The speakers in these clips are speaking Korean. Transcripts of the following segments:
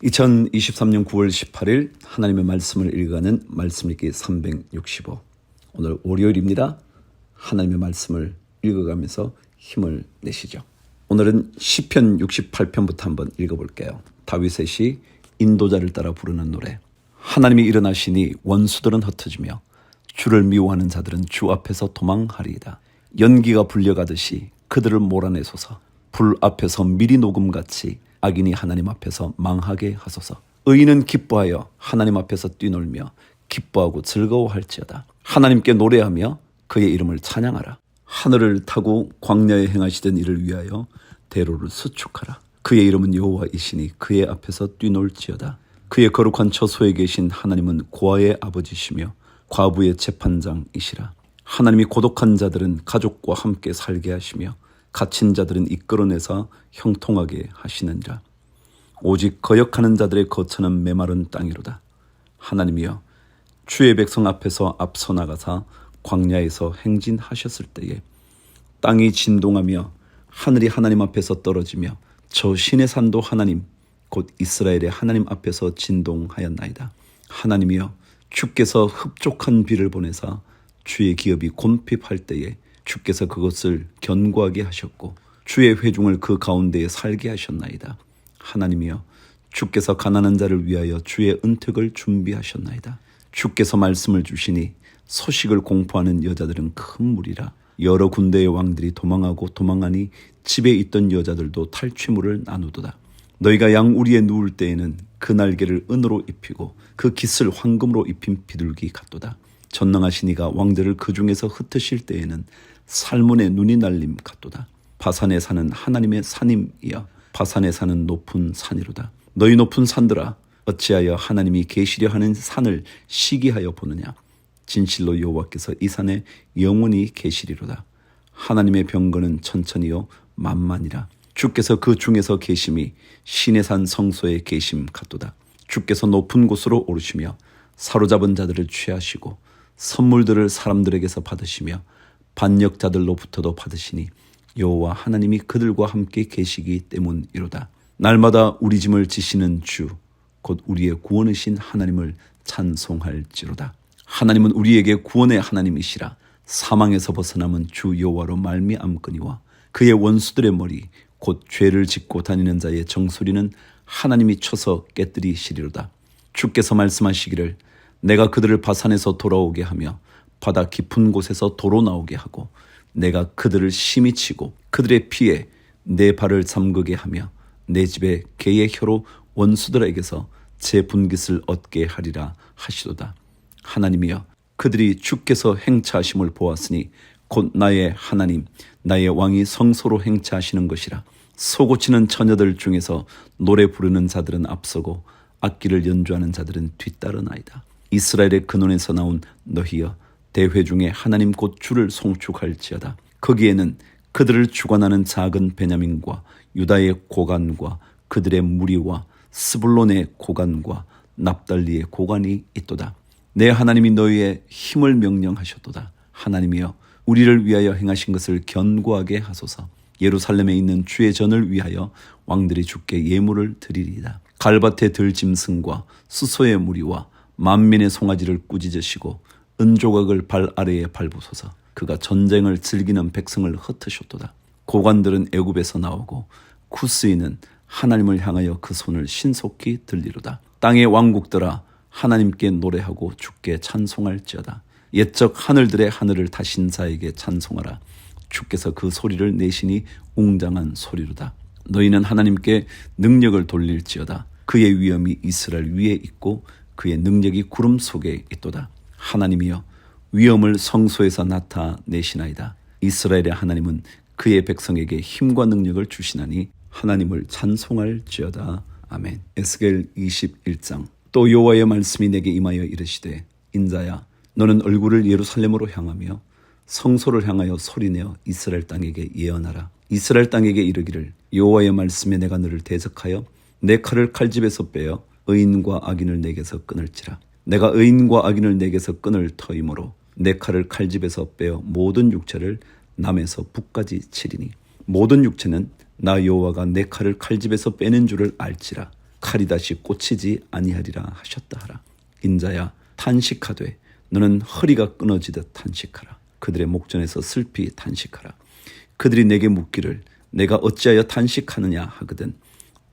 2023년 9월 18일 하나님의 말씀을 읽어가는 말씀 읽기 365. 오늘 월요일입니다. 하나님의 말씀을 읽어가면서 힘을 내시죠. 오늘은 시편 68편부터 한번 읽어볼게요. 다윗의 시 인도자를 따라 부르는 노래. 하나님이 일어나시니 원수들은 흩어지며 주를 미워하는 자들은 주 앞에서 도망하리이다. 연기가 불려가듯이 그들을 몰아내소서. 불 앞에서 미리 녹음같이 악인이 하나님 앞에서 망하게 하소서. 의인은 기뻐하여 하나님 앞에서 뛰놀며 기뻐하고 즐거워할지어다. 하나님께 노래하며 그의 이름을 찬양하라. 하늘을 타고 광야에 행하시던 이를 위하여 대로를 수축하라. 그의 이름은 여호와이시니 그의 앞에서 뛰놀지어다. 그의 거룩한 처소에 계신 하나님은 고아의 아버지시며 과부의 재판장이시라. 하나님이 고독한 자들은 가족과 함께 살게 하시며 갇힌 자들은 이끌어내서 형통하게 하시느니라. 오직 거역하는 자들의 거처는 메마른 땅이로다. 하나님이여, 주의 백성 앞에서 앞서 나가사 광야에서 행진하셨을 때에 땅이 진동하며 하늘이 하나님 앞에서 떨어지며 저 신의 산도 하나님 곧 이스라엘의 하나님 앞에서 진동하였나이다. 하나님이여, 주께서 흡족한 비를 보내사 주의 기업이 곤핍할 때에 주께서 그것을 견고하게 하셨고 주의 회중을 그 가운데에 살게 하셨나이다. 하나님이여, 주께서 가난한 자를 위하여 주의 은택을 준비하셨나이다. 주께서 말씀을 주시니 소식을 공포하는 여자들은 큰 무리라. 여러 군대의 왕들이 도망하고 도망하니 집에 있던 여자들도 탈취물을 나누도다. 너희가 양우리에 누울 때에는 그 날개를 은으로 입히고 그 깃을 황금으로 입힌 비둘기 같도다. 전능하신 이가 왕들을 그 중에서 흩으실 때에는 살몬의 눈이 날림 같도다. 바산에 사는 하나님의 산임이여, 바산에 사는 높은 산이로다. 너희 높은 산들아, 어찌하여 하나님이 계시려 하는 산을 시기하여 보느냐. 진실로 여호와께서 이 산에 영원히 계시리로다. 하나님의 병거는 천천히요 만만이라. 주께서 그 중에서 계심이 신의 산 성소에 계심 같도다. 주께서 높은 곳으로 오르시며 사로잡은 자들을 취하시고 선물들을 사람들에게서 받으시며 반역자들로부터도 받으시니 여호와 하나님이 그들과 함께 계시기 때문이로다. 날마다 우리 짐을 지시는 주 곧 우리의 구원이신 하나님을 찬송할지로다. 하나님은 우리에게 구원의 하나님이시라. 사망에서 벗어남은 주 여호와로 말미암거니와 그의 원수들의 머리 곧 죄를 짓고 다니는 자의 정수리는 하나님이 쳐서 깨뜨리시리로다. 주께서 말씀하시기를 내가 그들을 바산에서 돌아오게 하며 바다 깊은 곳에서 도로 나오게 하고 내가 그들을 심히 치고 그들의 피에 내 발을 잠그게 하며 내 집에 개의 혀로 원수들에게서 제 분깃을 얻게 하리라 하시도다. 하나님이여, 그들이 주께서 행차하심을 보았으니 곧 나의 하나님 나의 왕이 성소로 행차하시는 것이라. 소고치는 처녀들 중에서 노래 부르는 자들은 앞서고 악기를 연주하는 자들은 뒤따르나이다. 이스라엘의 근원에서 나온 너희여, 대회 중에 하나님 곧 주를 송축할지어다. 거기에는 그들을 주관하는 작은 베냐민과 유다의 고관과 그들의 무리와 스불론의 고관과 납달리의 고관이 있도다. 내 하나님이 너희의 힘을 명령하셨도다. 하나님이여, 우리를 위하여 행하신 것을 견고하게 하소서. 예루살렘에 있는 주의 전을 위하여 왕들이 주께 예물을 드리리이다. 갈밭의 들짐승과 수소의 무리와 만민의 송아지를 꾸짖으시고 은조각을 발 아래에 밟으소서. 그가 전쟁을 즐기는 백성을 흩으셨도다. 고관들은 애굽에서 나오고 쿠스인은 하나님을 향하여 그 손을 신속히 들리로다. 땅의 왕국들아, 하나님께 노래하고 주께 찬송할지어다. 옛적 하늘들의 하늘을 다신 자에게 찬송하라. 주께서 그 소리를 내시니 웅장한 소리로다. 너희는 하나님께 능력을 돌릴지어다. 그의 위엄이 이스라엘 위에 있고 그의 능력이 구름 속에 있도다. 하나님이여, 위엄을 성소에서 나타내시나이다. 이스라엘의 하나님은 그의 백성에게 힘과 능력을 주시나니 하나님을 찬송할지어다. 아멘. 에스겔 21장. 또 여호와의 말씀이 내게 임하여 이르시되, 인자야, 너는 얼굴을 예루살렘으로 향하며 성소를 향하여 소리내어 이스라엘 땅에게 예언하라. 이스라엘 땅에게 이르기를, 여호와의 말씀에 내가 너를 대적하여 내 칼을 칼집에서 빼어 의인과 악인을 내게서 끊을지라. 내가 의인과 악인을 내게서 끊을 터이므로 내 칼을 칼집에서 빼어 모든 육체를 남에서 북까지 치리니 모든 육체는 나 여호와가 내 칼을 칼집에서 빼는 줄을 알지라. 칼이 다시 꽂히지 아니하리라 하셨다 하라. 인자야, 탄식하되 너는 허리가 끊어지듯 탄식하라. 그들의 목전에서 슬피 탄식하라. 그들이 내게 묻기를 내가 어찌하여 탄식하느냐 하거든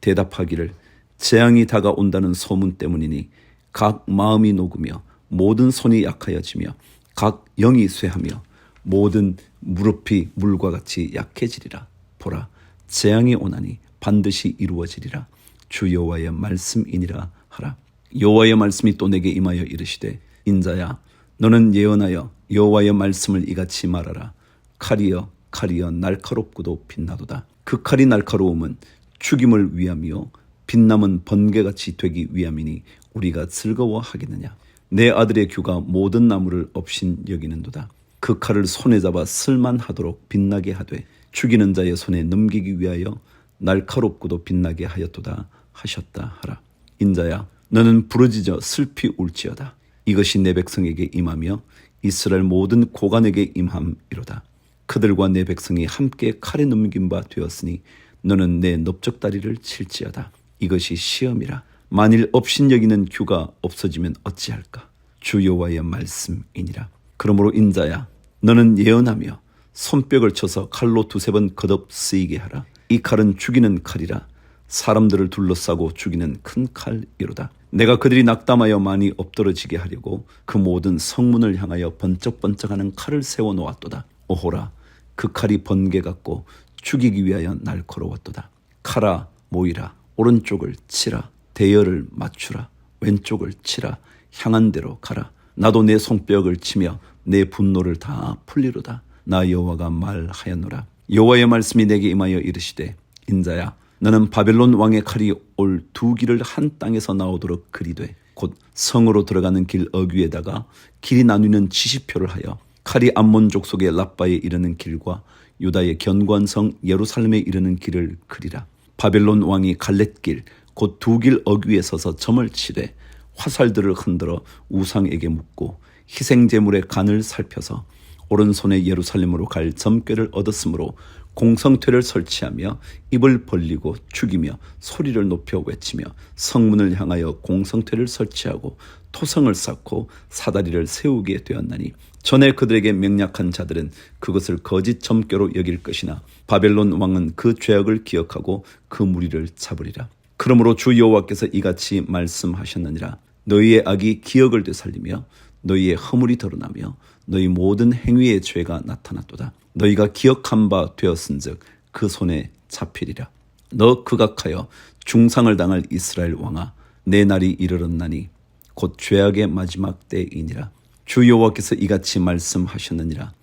대답하기를 재앙이 다가온다는 소문 때문이니 각 마음이 녹으며 모든 손이 약하여지며 각 영이 쇠하며 모든 무릎이 물과 같이 약해지리라. 보라, 재앙이 오나니 반드시 이루어지리라. 주 여호와의 말씀이니라 하라. 여호와의 말씀이 또 내게 임하여 이르시되 인자야, 너는 예언하여 여호와의 말씀을 이같이 말하라. 칼이여 칼이여 날카롭고도 빛나도다. 그 칼이 날카로움은 죽임을 위함이요 빛남은 번개같이 되기 위함이니 우리가 즐거워하겠느냐. 내 아들의 규가 모든 나무를 업신 여기는도다. 그 칼을 손에 잡아 쓸만하도록 빛나게 하되 죽이는 자의 손에 넘기기 위하여 날카롭고도 빛나게 하였도다 하셨다 하라. 인자야, 너는 부르짖어 슬피 울지어다. 이것이 내 백성에게 임하며 이스라엘 모든 고관에게 임함이로다. 그들과 내 백성이 함께 칼에 넘긴 바 되었으니 너는 내 넓적다리를 칠지어다. 이것이 시험이라. 만일 업신여기는 규가 없어지면 어찌할까. 주 여호와의 말씀이니라. 그러므로 인자야, 너는 예언하며 손뼉을 쳐서 칼로 두세 번 거듭 쓰이게 하라. 이 칼은 죽이는 칼이라. 사람들을 둘러싸고 죽이는 큰 칼이로다. 내가 그들이 낙담하여 많이 엎드러지게 하려고 그 모든 성문을 향하여 번쩍번쩍하는 칼을 세워놓았도다. 오호라, 그 칼이 번개 같고 죽이기 위하여 날카로웠도다. 칼아 모이라. 오른쪽을 치라. 대열을 맞추라. 왼쪽을 치라. 향한 대로 가라. 나도 내 손뼉을 치며 내 분노를 다 풀리로다. 나 여호와가 말하였노라. 여호와의 말씀이 내게 임하여 이르시되 인자야, 너는 바벨론 왕의 칼이 올 두 길을 한 땅에서 나오도록 그리되 곧 성으로 들어가는 길 어귀에다가 길이 나뉘는 지시표를 하여 칼이 암몬 족속의 라빠에 이르는 길과 유다의 견고한 성 예루살렘에 이르는 길을 그리라. 바벨론 왕이 갈렛길 곧 두 길 어귀에 서서 점을 치되 화살들을 흔들어 우상에게 묻고 희생제물의 간을 살펴서 오른손에 예루살렘으로 갈 점괘를 얻었으므로 공성퇴를 설치하며 입을 벌리고 죽이며 소리를 높여 외치며 성문을 향하여 공성퇴를 설치하고 토성을 쌓고 사다리를 세우게 되었나니 전에 그들에게 명약한 자들은 그것을 거짓 점괘로 여길 것이나 바벨론 왕은 그 죄악을 기억하고 그 무리를 잡으리라. 그러므로 주 여호와께서 이같이 말씀하셨느니라. 너희의 악이 기억을 되살리며 너희의 허물이 드러나며 너희 모든 행위의 죄가 나타났도다. 너희가 기억한 바 되었은즉 그 손에 잡히리라. 너 극악하여 중상을 당할 이스라엘 왕아, 내 날이 이르렀나니 곧 죄악의 마지막 때이니라. 주 여호와께서 이같이 말씀하셨느니라.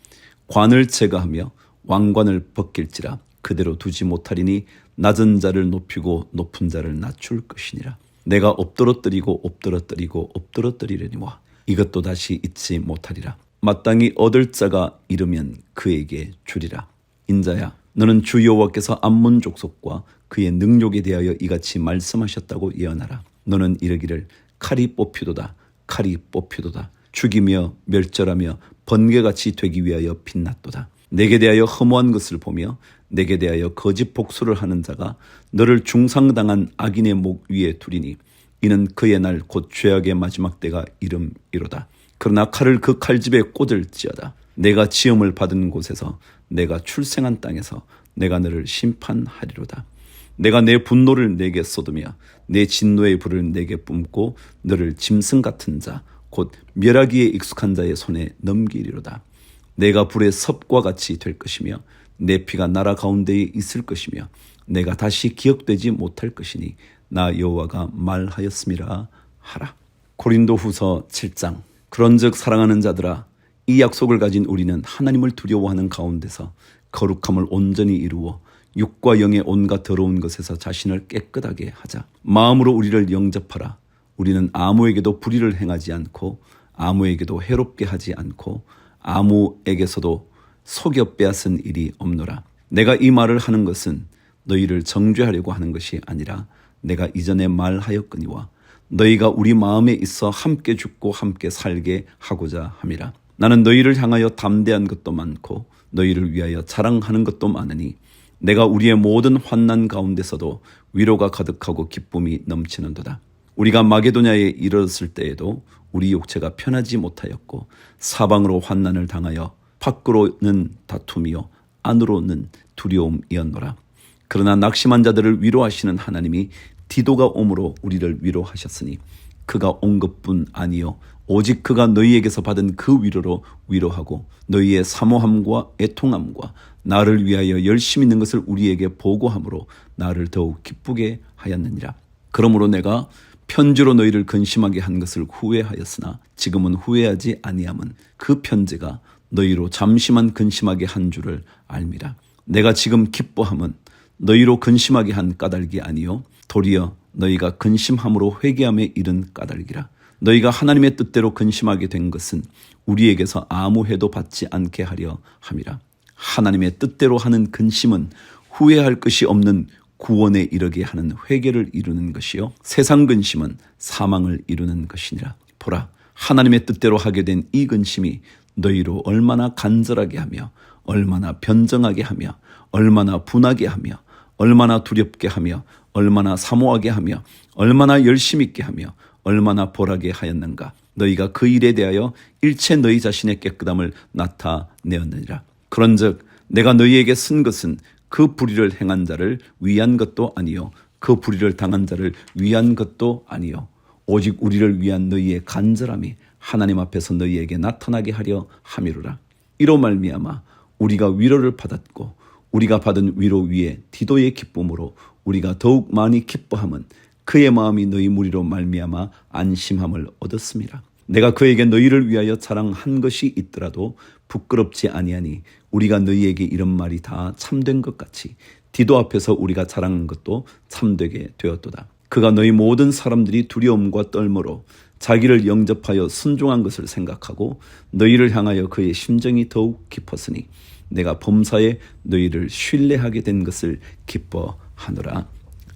관을 제거하며 왕관을 벗길지라. 그대로 두지 못하리니 낮은 자를 높이고 높은 자를 낮출 것이니라. 내가 엎드러뜨리고 엎드러뜨리고 엎드러뜨리려니와 이것도 다시 잊지 못하리라. 마땅히 얻을 자가 이르면 그에게 주리라. 인자야, 너는 주 여호와께서 암몬 족속과 그의 능력에 대하여 이같이 말씀하셨다고 예언하라. 너는 이르기를 칼이 뽑히도다. 칼이 뽑히도다. 죽이며 멸절하며 번개같이 되기 위하여 빛났도다. 내게 대하여 허무한 것을 보며 내게 대하여 거짓 복수를 하는 자가 너를 중상당한 악인의 목 위에 두리니 이는 그의 날 곧 죄악의 마지막 때가 이름이로다. 그러나 칼을 그 칼집에 꽂을지어다. 내가 지음을 받은 곳에서 내가 출생한 땅에서 내가 너를 심판하리로다. 내가 내 분노를 내게 쏟으며 내 진노의 불을 내게 뿜고 너를 짐승 같은 자 곧 멸하기에 익숙한 자의 손에 넘기리로다. 내가 불의 섭과 같이 될 것이며 내 피가 나라 가운데에 있을 것이며 내가 다시 기억되지 못할 것이니 나 여호와가 말하였음이라 하라. 고린도후서 7장. 그런즉 사랑하는 자들아, 이 약속을 가진 우리는 하나님을 두려워하는 가운데서 거룩함을 온전히 이루어 육과 영의 온갖 더러운 것에서 자신을 깨끗하게 하자. 마음으로 우리를 영접하라. 우리는 아무에게도 불의를 행하지 않고 아무에게도 해롭게 하지 않고 아무에게서도 속여 빼앗은 일이 없노라. 내가 이 말을 하는 것은 너희를 정죄하려고 하는 것이 아니라 내가 이전에 말하였거니와 너희가 우리 마음에 있어 함께 죽고 함께 살게 하고자 함이라. 나는 너희를 향하여 담대한 것도 많고 너희를 위하여 자랑하는 것도 많으니 내가 우리의 모든 환난 가운데서도 위로가 가득하고 기쁨이 넘치는도다. 우리가 마게도냐에 이르렀을 때에도 우리 육체가 편하지 못하였고 사방으로 환난을 당하여 밖으로는 다툼이요 안으로는 두려움이었노라. 그러나 낙심한 자들을 위로하시는 하나님이 디도가 오므로 우리를 위로하셨으니 그가 온 것뿐 아니요 오직 그가 너희에게서 받은 그 위로로 위로하고 너희의 사모함과 애통함과 나를 위하여 열심히 있는 것을 우리에게 보고함으로 나를 더욱 기쁘게 하였느니라. 그러므로 내가 편지로 너희를 근심하게 한 것을 후회하였으나 지금은 후회하지 아니함은 그 편지가 너희로 잠시만 근심하게 한 줄을 알미라. 내가 지금 기뻐함은 너희로 근심하게 한 까닭이 아니요 도리어 너희가 근심함으로 회개함에 이른 까닭이라. 너희가 하나님의 뜻대로 근심하게 된 것은 우리에게서 아무 해도 받지 않게 하려 함이라. 하나님의 뜻대로 하는 근심은 후회할 것이 없는 구원에 이르게 하는 회개를 이루는 것이요 세상 근심은 사망을 이루는 것이니라. 보라, 하나님의 뜻대로 하게 된 이 근심이 너희로 얼마나 간절하게 하며 얼마나 변정하게 하며 얼마나 분하게 하며 얼마나 두렵게 하며 얼마나 사모하게 하며 얼마나 열심히 있게 하며 얼마나 벌하게 하였는가. 너희가 그 일에 대하여 일체 너희 자신의 깨끗함을 나타내었느니라. 그런즉 내가 너희에게 쓴 것은 그 불의를 행한 자를 위한 것도 아니요 그 불의를 당한 자를 위한 것도 아니요 오직 우리를 위한 너희의 간절함이 하나님 앞에서 너희에게 나타나게 하려 함이로라. 이로 말미암아 우리가 위로를 받았고 우리가 받은 위로 위에 디도의 기쁨으로 우리가 더욱 많이 기뻐함은 그의 마음이 너희 무리로 말미암아 안심함을 얻었음이라. 내가 그에게 너희를 위하여 자랑한 것이 있더라도 부끄럽지 아니하니 우리가 너희에게 이런 말이 다 참된 것 같이 디도 앞에서 우리가 자랑한 것도 참되게 되었도다. 그가 너희 모든 사람들이 두려움과 떨므로 자기를 영접하여 순종한 것을 생각하고 너희를 향하여 그의 심정이 더욱 깊었으니 내가 범사에 너희를 신뢰하게 된 것을 기뻐하노라.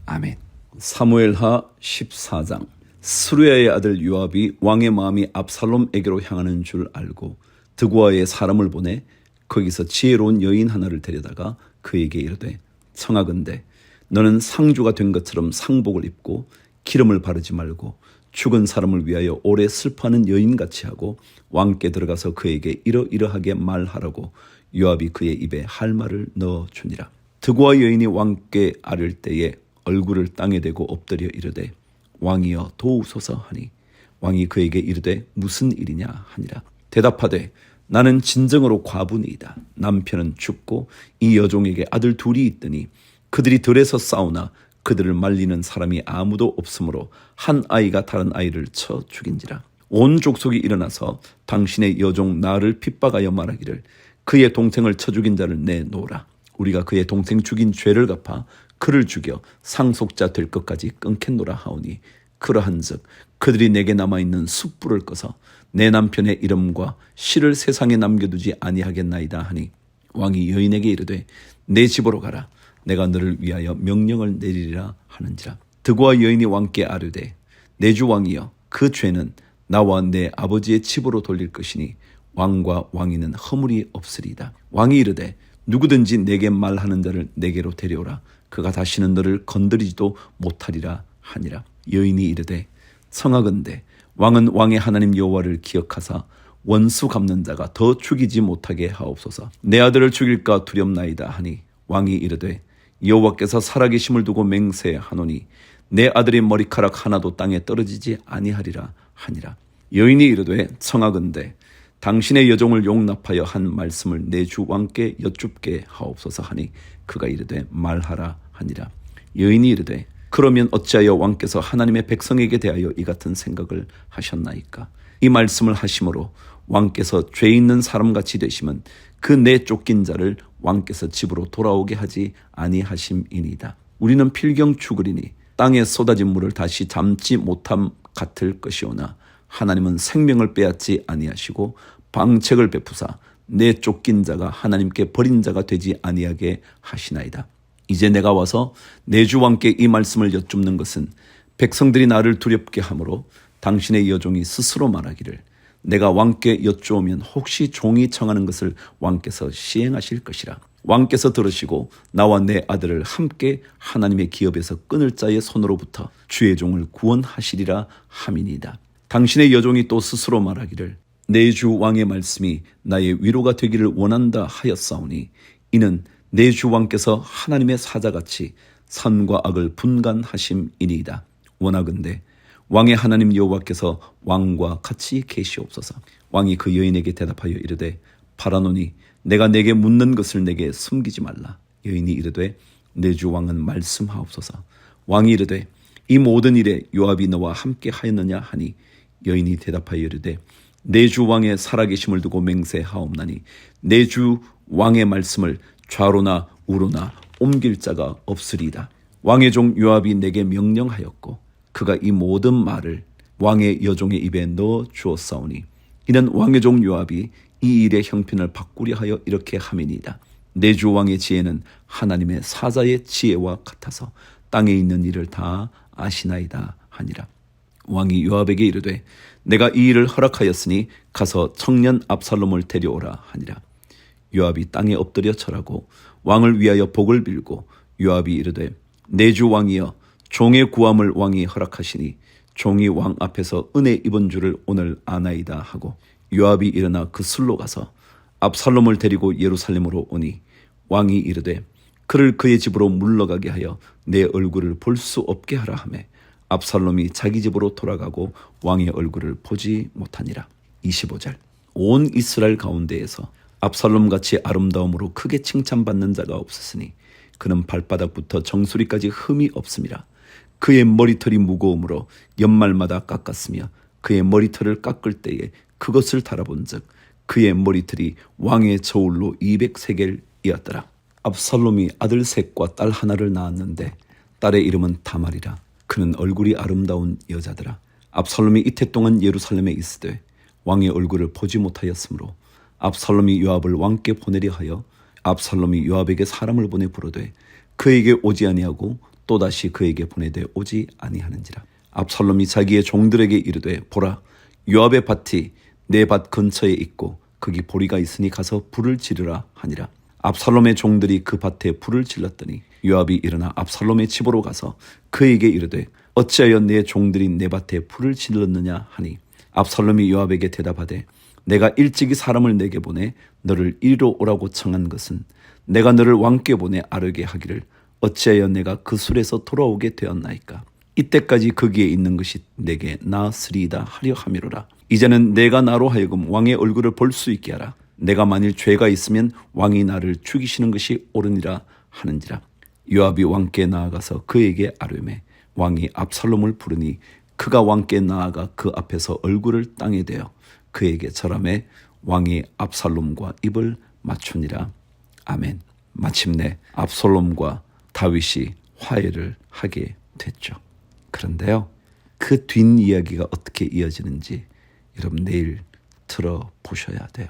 아멘. 사무엘하 14장. 스루야의 아들 요압이 왕의 마음이 압살롬에게로 향하는 줄 알고 드고아의 사람을 보내 거기서 지혜로운 여인 하나를 데려다가 그에게 이르되 청하건대 너는 상주가 된 것처럼 상복을 입고 기름을 바르지 말고 죽은 사람을 위하여 오래 슬퍼하는 여인같이 하고 왕께 들어가서 그에게 이러이러하게 말하라고 요압이 그의 입에 할 말을 넣어주니라. 드고아 여인이 왕께 아를 때에 얼굴을 땅에 대고 엎드려 이르되 왕이여 도우소서 하니 왕이 그에게 이르되 무슨 일이냐 하니라. 대답하되 나는 진정으로 과부니이다. 남편은 죽고 이 여종에게 아들 둘이 있더니 그들이 들에서 싸우나 그들을 말리는 사람이 아무도 없으므로 한 아이가 다른 아이를 쳐 죽인지라. 온 족속이 일어나서 당신의 여종 나를 핍박하여 말하기를 그의 동생을 쳐 죽인 자를 내놓으라. 우리가 그의 동생 죽인 죄를 갚아 그를 죽여 상속자 될 것까지 끊겠노라 하오니 그러한즉 그들이 내게 남아있는 숯불을 꺼서 내 남편의 이름과 시를 세상에 남겨두지 아니하겠나이다 하니 왕이 여인에게 이르되 내 집으로 가라. 내가 너를 위하여 명령을 내리리라 하는지라. 드고아 여인이 왕께 아뢰되 내 주 왕이여 그 죄는 나와 내 아버지의 집으로 돌릴 것이니 왕과 왕위는 허물이 없으리이다. 왕이 이르되 누구든지 내게 말하는 자를 내게로 데려오라. 그가 다시는 너를 건드리지도 못하리라 하니라. 여인이 이르되 청하건대 왕은 왕의 하나님 여호와를 기억하사 원수 갚는 자가 더 죽이지 못하게 하옵소서. 내 아들을 죽일까 두렵나이다 하니 왕이 이르되 여호와께서 살아계심을 두고 맹세하노니 내 아들의 머리카락 하나도 땅에 떨어지지 아니하리라 하니라. 여인이 이르되 청하건대 당신의 여종을 용납하여 한 말씀을 내 주 왕께 여쭙게 하옵소서 하니 그가 이르되 말하라 하니라. 여인이 이르되 그러면 어찌하여 왕께서 하나님의 백성에게 대하여 이 같은 생각을 하셨나이까? 이 말씀을 하심으로 왕께서 죄 있는 사람같이 되심은 그 내 쫓긴 자를 왕께서 집으로 돌아오게 하지 아니하심이니이다. 우리는 필경 죽으리니 땅에 쏟아진 물을 다시 잠지 못함 같을 것이오나 하나님은 생명을 빼앗지 아니하시고 방책을 베푸사 내 쫓긴 자가 하나님께 버린 자가 되지 아니하게 하시나이다. 이제 내가 와서 내 주 왕께 이 말씀을 여쭙는 것은 백성들이 나를 두렵게 하므로 당신의 여종이 스스로 말하기를 내가 왕께 여쭈오면 혹시 종이 청하는 것을 왕께서 시행하실 것이라. 왕께서 들으시고 나와 내 아들을 함께 하나님의 기업에서 끊을 자의 손으로부터 주의 종을 구원하시리라 함이니이다. 당신의 여종이 또 스스로 말하기를 내 주 왕의 말씀이 나의 위로가 되기를 원한다 하였사오니 이는 내 주 왕께서 하나님의 사자같이 선과 악을 분간하심이니이다. 원하건대 왕의 하나님 여호와께서 왕과 같이 계시옵소서. 왕이 그 여인에게 대답하여 이르되 바라노니 내가 내게 묻는 것을 내게 숨기지 말라. 여인이 이르되 내 주 왕은 말씀하옵소서. 왕이 이르되 이 모든 일에 요압이 너와 함께 하였느냐 하니 여인이 대답하여 이르되 내 주 왕의 살아계심을 두고 맹세하옵나니 내 주 왕의 말씀을 좌로나 우로나 옮길 자가 없으리이다. 왕의 종 요압이 내게 명령하였고 그가 이 모든 말을 왕의 여종의 입에 넣어 주었사오니 이는 왕의 종 요압이 이 일의 형편을 바꾸려 하여 이렇게 함이니이다. 내 주 왕의 지혜는 하나님의 사자의 지혜와 같아서 땅에 있는 일을 다 아시나이다 하니라. 왕이 요압에게 이르되 내가 이 일을 허락하였으니 가서 청년 압살롬을 데려오라 하니라. 요압이 땅에 엎드려 절하고 왕을 위하여 복을 빌고 요압이 이르되 내 주 왕이여 종의 구함을 왕이 허락하시니 종이 왕 앞에서 은혜 입은 줄을 오늘 아나이다 하고 요압이 일어나 그 술로 가서 압살롬을 데리고 예루살렘으로 오니 왕이 이르되 그를 그의 집으로 물러가게 하여 내 얼굴을 볼 수 없게 하라 하매 압살롬이 자기 집으로 돌아가고 왕의 얼굴을 보지 못하니라. 25절 온 이스라엘 가운데에서 압살롬같이 아름다움으로 크게 칭찬받는 자가 없었으니 그는 발바닥부터 정수리까지 흠이 없음이라. 그의 머리털이 무거움으로 연말마다 깎았으며 그의 머리털을 깎을 때에 그것을 달아본즉 그의 머리털이 왕의 저울로 200세겔이었더라. 압살롬이 아들 셋과 딸 하나를 낳았는데 딸의 이름은 다말이라. 그는 얼굴이 아름다운 여자더라. 압살롬이 이태 동안 예루살렘에 있으되 왕의 얼굴을 보지 못하였으므로 압살롬이 요압을 왕께 보내려 하여 압살롬이 요압에게 사람을 보내 부르되 그에게 오지 아니하고 또다시 그에게 보내되 오지 아니하는지라. 압살롬이 자기의 종들에게 이르되 보라 요압의 밭이 내 밭 근처에 있고 거기 보리가 있으니 가서 불을 지르라 하니라. 압살롬의 종들이 그 밭에 불을 질렀더니 요압이 일어나 압살롬의 집으로 가서 그에게 이르되 어찌하여 내 종들이 내 밭에 불을 질렀느냐 하니 압살롬이 요압에게 대답하되 내가 일찍이 사람을 내게 보내 너를 이리로 오라고 청한 것은 내가 너를 왕께 보내 아르게 하기를 어찌하여 내가 그 술에서 돌아오게 되었나이까. 이때까지 거기에 있는 것이 내게 나으리이다 하려 함이로라. 이제는 내가 나로 하여금 왕의 얼굴을 볼 수 있게 하라. 내가 만일 죄가 있으면 왕이 나를 죽이시는 것이 옳으니라 하는지라. 요압이 왕께 나아가서 그에게 아뢰매 왕이 압살롬을 부르니 그가 왕께 나아가 그 앞에서 얼굴을 땅에 대어 그에게 절하매 왕이 압살롬과 입을 맞추니라. 아멘. 마침내 압살롬과 다윗이 화해를 하게 됐죠. 그런데요, 그 뒷이야기가 어떻게 이어지는지 여러분 내일 들어보셔야 돼요.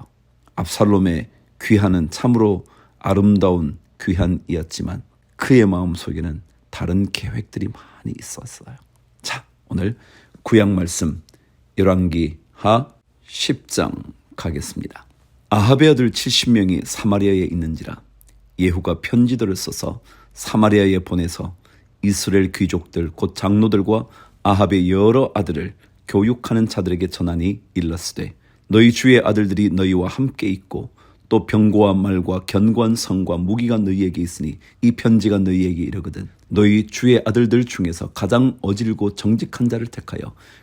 압살롬의 귀환은 참으로 아름다운 귀환이었지만 그의 마음속에는 다른 계획들이 많이 있었어요. 자, 오늘 구약 말씀 열왕기하 10장 가겠습니다. 아합의 아들 70명이 사마리아에 있는지라 예후가 편지들을 써서 사마리아에 보내서 이스라엘 귀족들 곧 장로들과 아합의 여러 아들을 교육하는 자들에게 전하니 일렀으되 너희 주의 아들들이 너희와 함께 있고 또 병고와 말과 견고한 성과 무기가 너희에게 있으니 이 편지가 너희에게 이르거든 너희 주의 아들들 중에서 가장 어질고 정직한 자를 택하여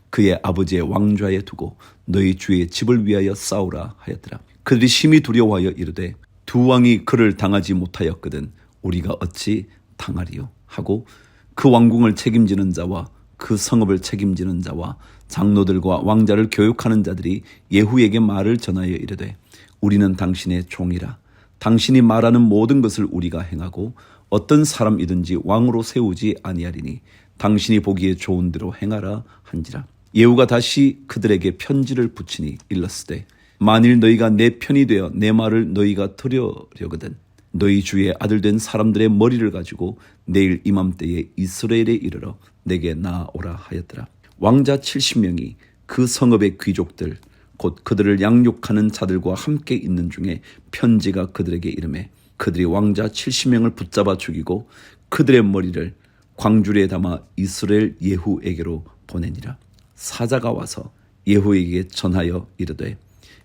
그의 아버지의 왕좌에 두고 너희 주의 집을 위하여 싸우라 하였더라. 그들이 심히 두려워하여 이르되 두 왕이 그를 당하지 못하였거든 우리가 어찌 당하리요 하고 그 왕궁을 책임지는 자와 그 성읍을 책임지는 자와 장로들과 왕자를 교육하는 자들이 예후에게 말을 전하여 이르되 우리는 당신의 종이라 당신이 말하는 모든 것을 우리가 행하고 어떤 사람이든지 왕으로 세우지 아니하리니 당신이 보기에 좋은 대로 행하라 한지라. 예후가 다시 그들에게 편지를 붙이니 일렀으되 만일 너희가 내 편이 되어 내 말을 너희가 들으려거든 너희 주의 아들 된 사람들의 머리를 가지고 내일 이맘때에 이스라엘에 이르러 내게 나아오라 하였더라. 왕자 70명이 그 성읍의 귀족들 곧 그들을 양육하는 자들과 함께 있는 중에 편지가 그들에게 이르매 그들이 왕자 70명을 붙잡아 죽이고 그들의 머리를 광주리에 담아 이스라엘 예후에게로 보내니라. 사자가 와서 예후에게 전하여 이르되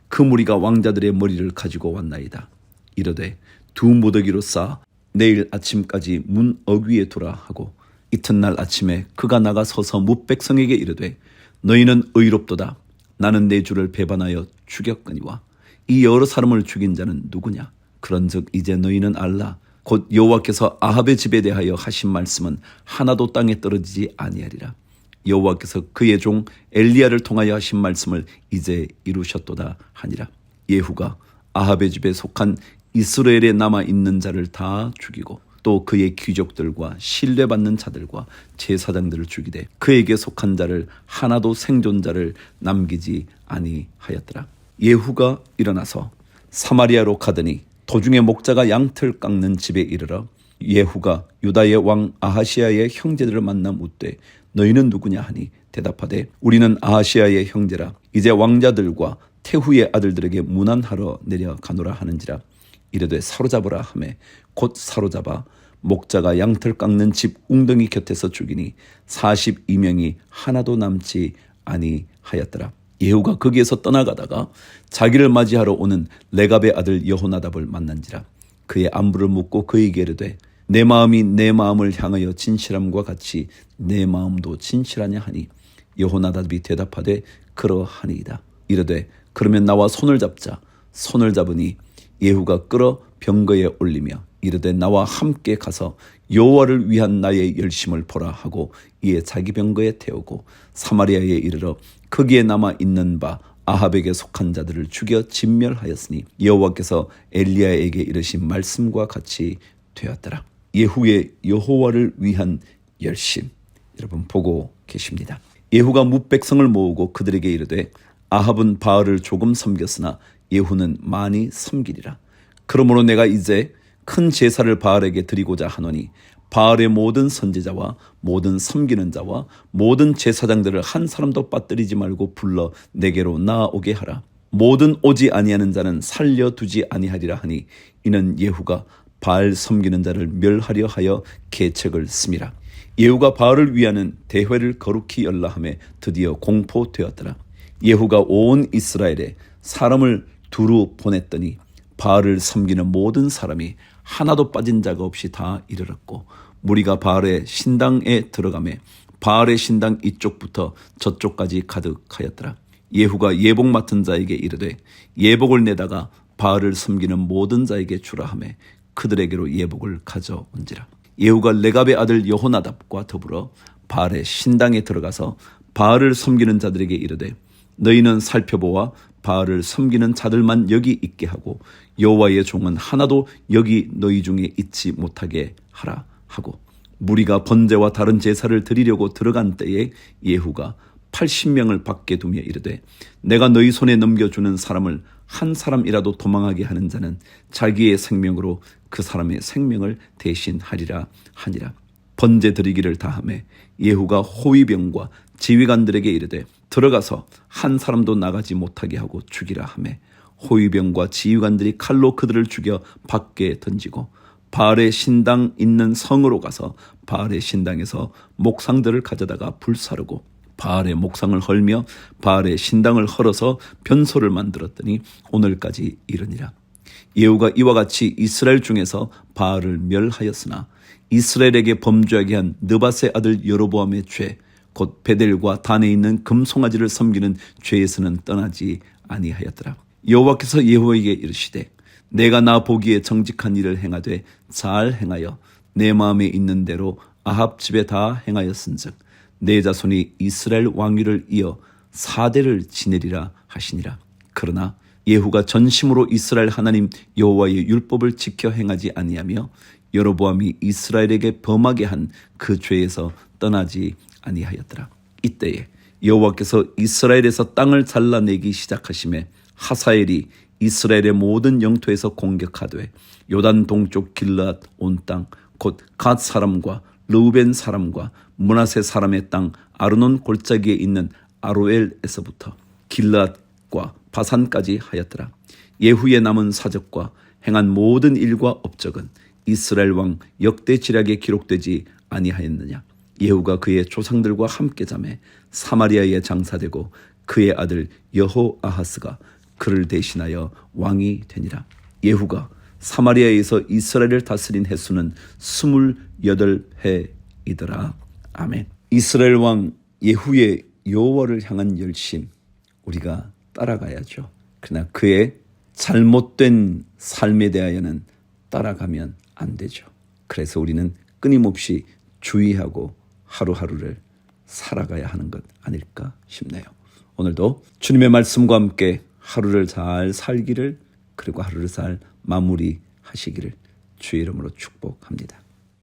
그 무리가 왕자들의 머리를 가지고 왔나이다. 이르되 두 무더기로 쌓아 내일 아침까지 문 어귀에 두라 하고 이튿날 아침에 그가 나가 서서 뭇백성에게 이르되 너희는 의롭도다. 나는 내 주를 배반하여 죽였거니와 이 여러 사람을 죽인 자는 누구냐? 그런즉 이제 너희는 알라. 곧 여호와께서 아합의 집에 대하여 하신 말씀은 하나도 땅에 떨어지지 아니하리라. 여호와께서 그의 종 엘리야를 통하여 하신 말씀을 이제 이루셨도다 하니라. 예후가 아합의 집에 속한 이스라엘에 남아 있는 자를 다 죽이고 또 그의 귀족들과 신뢰받는 자들과 제사장들을 죽이되 그에게 속한 자를 하나도 생존자를 남기지 아니하였더라. 예후가 일어나서 사마리아로 가더니 도중에 목자가 양털 깎는 집에 이르러 예후가 유다의 왕 아하시아의 형제들을 만나 묻되 너희는 누구냐 하니 대답하되 우리는 아하시아의 형제라. 이제 왕자들과 태후의 아들들에게 문안하러 내려가노라 하는지라. 이르되 사로잡으라 하매 곧 사로잡아 목자가 양털 깎는 집 웅덩이 곁에서 죽이니 42명이 하나도 남지 아니하였더라. 예후가 거기에서 떠나가다가 자기를 맞이하러 오는 레갑의 아들 여호나답을 만난지라. 그의 안부를 묻고 그에게 이르되 내 마음이 내 마음을 향하여 진실함과 같이 내 마음도 진실하냐 하니 여호나답이 대답하되 그러하니이다. 이르되 그러면 나와 손을 잡자. 손을 잡으니 예후가 끌어 병거에 올리며 이르되 나와 함께 가서 여호와를 위한 나의 열심을 보라 하고 이에 자기 병거에 태우고 사마리아에 이르러 거기에 남아 있는 바 아합에게 속한 자들을 죽여 진멸하였으니 여호와께서 엘리야에게 이르신 말씀과 같이 되었더라. 예후의 여호와를 위한 열심, 여러분 보고 계십니다. 예후가 뭇백성을 모으고 그들에게 이르되 아합은 바알을 조금 섬겼으나 예후는 많이 섬기리라. 그러므로 내가 이제 큰 제사를 바알에게 드리고자 하노니 바알의 모든 선지자와 모든 섬기는 자와 모든 제사장들을 한 사람도 빠뜨리지 말고 불러 내게로 나아오게 하라. 모든 오지 아니하는 자는 살려두지 아니하리라 하니 이는 예후가 바알 섬기는 자를 멸하려 하여 계책을 씀이라. 예후가 바알을 위하는 대회를 거룩히 열라 하며 드디어 공포되었더라. 예후가 온 이스라엘에 사람을 두루 보냈더니 바알을 섬기는 모든 사람이 하나도 빠진 자가 없이 다 이르렀고 무리가 바알의 신당에 들어가매 바알의 신당 이쪽부터 저쪽까지 가득하였더라. 예후가 예복 맡은 자에게 이르되 예복을 내다가 바알을 섬기는 모든 자에게 주라 하며 그들에게로 예복을 가져온지라. 예후가 레갑의 아들 여호나답과 더불어 바알의 신당에 들어가서 바알을 섬기는 자들에게 이르되 너희는 살펴보아 바알을 섬기는 자들만 여기 있게 하고 여호와의 종은 하나도 여기 너희 중에 있지 못하게 하라 하고 무리가 번제와 다른 제사를 드리려고 들어간 때에 예후가 80명을 밖에 두며 이르되 내가 너희 손에 넘겨주는 사람을 한 사람이라도 도망하게 하는 자는 자기의 생명으로 그 사람의 생명을 대신하리라 하니라. 번제 드리기를 다하매 예후가 호위병과 지휘관들에게 이르되 들어가서 한 사람도 나가지 못하게 하고 죽이라 하매 호위병과 지휘관들이 칼로 그들을 죽여 밖에 던지고 바알의 신당 있는 성으로 가서 바알의 신당에서 목상들을 가져다가 불사르고 바알의 목상을 헐며 바알의 신당을 헐어서 변소를 만들었더니 오늘까지 이르니라. 예후가 이와 같이 이스라엘 중에서 바알을 멸하였으나 이스라엘에게 범죄하게 한 느밧의 아들 여로보암의 죄 곧 베델과 단에 있는 금송아지를 섬기는 죄에서는 떠나지 아니하였더라. 여호와께서 예후에게 이르시되 내가 나 보기에 정직한 일을 행하되 잘 행하여 내 마음에 있는 대로 아합 집에 다 행하였은즉 내 자손이 이스라엘 왕위를 이어 4대를 지내리라 하시니라. 그러나 예후가 전심으로 이스라엘 하나님 여호와의 율법을 지켜 행하지 아니하며 여로보암이 이스라엘에게 범하게 한 그 죄에서 떠나지 아니하였더라. 이때에 여호와께서 이스라엘에서 땅을 잘라내기 시작하심에 하사엘이 이스라엘의 모든 영토에서 공격하되 요단 동쪽 길르앗 온 땅 곧 갓 사람과 르우벤 사람과 므낫세 사람의 땅 아르논 골짜기에 있는 아로엘에서부터 길르앗과 바산까지 하였더라. 예후의 남은 사적과 행한 모든 일과 업적은 이스라엘 왕 역대 지략에 기록되지 아니하였느냐. 예후가 그의 조상들과 함께 잠에 사마리아에 장사되고 그의 아들 여호아하스가 그를 대신하여 왕이 되니라. 예후가 사마리아에서 이스라엘을 다스린 횟수는 28해이더라. 아멘. 이스라엘 왕 예후의 여호와를 향한 열심, 우리가 따라가야죠. 그러나 그의 잘못된 삶에 대하여는 따라가면 안 되죠. 그래서 우리는 끊임없이 주의하고 하루하루를 살아가야 하는 것 아닐까 싶네요. 오늘도 주님의 말씀과 함께 하루를 잘 살기를, 그리고 하루를 잘 마무리하시기를 주의 이름으로 축복합니다.